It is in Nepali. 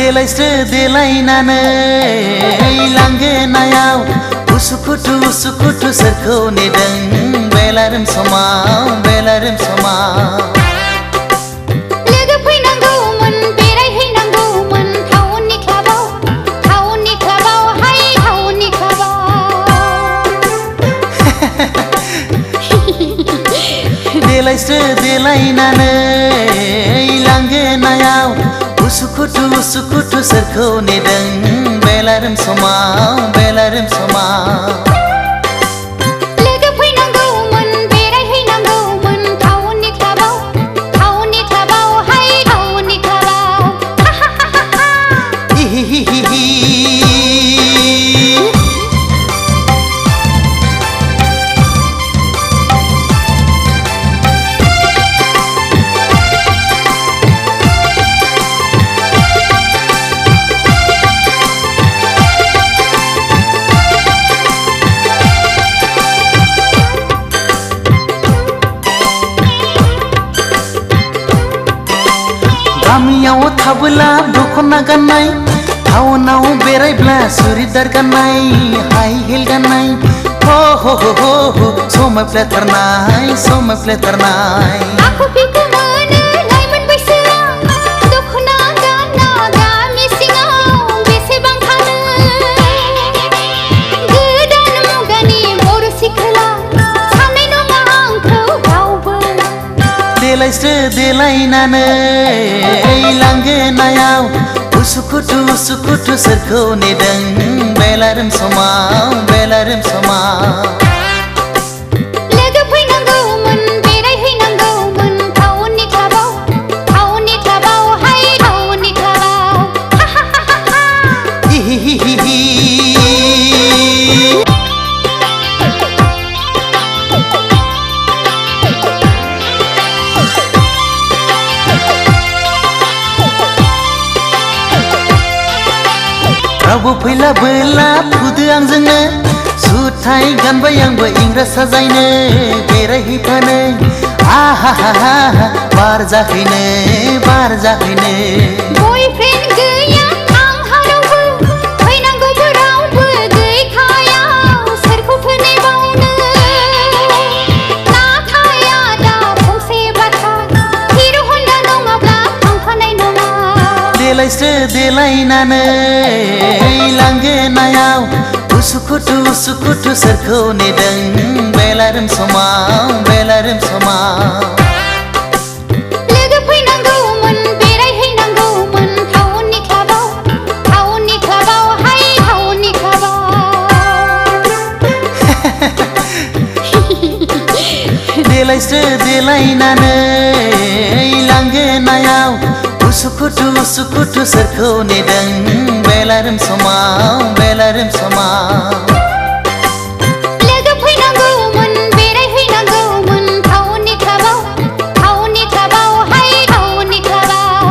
देलायस्रो देलायनानै लांगोनायाव उसुखुथु सोरखौ नेदों बेलारोम समाव लोगो फैनांगौमोन बेरायहैनांगौमोन टाउननि क्लाबाव हाय टाउननि क्लाबाव देलायस्रो देलायनानै लांगोनायाव उसुखुथु सोरखौ नेदों बेलारोम समाव लोगो फैनांगौमोन बेरायहैनांगौमोन टाउननि क्लाबाव हाय टाउननि क्लाबाव गामियाव थाबोला दखना गाननाय टाउनाव बेरायब्ला सुरिदार गाननाय हाई हिल गाननाय हो समायफ्लेथारनाय आखु फिखु मोनो लाइमोन बैसोआ दखना गानना गामि सिङाव बेसेबां थानो गोदान मुगानि बर' सिख्ला साननाय नङा आंखौ रावबो देलायस्रो देलायनानै लांगोनायाव उसुखुथु सोरखौ नेदों बेलारोम समाव लोगो फैनांगौमोन बेरायहैनांगौमोन टाउननि क्लाबाव हाय टाउननि क्लाबाव रावबो फैलाबोला फुदो आंजोंनो जुथाय गानबाय आंबो इंराज साजायनो बेरायहैफानो बार जाहैनो बयफ्रेन्ड गैया आंहा रावबो फैनांगौबो रावबो गैखाया सोरखौथो नेबावनो नाथाय आदा फंसे बाथ्रा हिर' हन्डा नङाब्ला थांफानाय नङा देलायस्रो देलायनानै लांगोनायाव उसुखुथु सोरखौ नेदों बेलारोम समाव लोगो फैनांगौमोन बेरायहैनांगौमोन टाउननि क्लाबाव हाय टाउननि क्लाबाव देलायस्रो देलायनानै लांगोनायाव उसुखुथु सोरखौ नेदों बेलारोम समाव लोगो फैनांगौमोन बेरायहैनांगौमोन टाउननि क्लाबाव हाय टाउननि क्लाबाव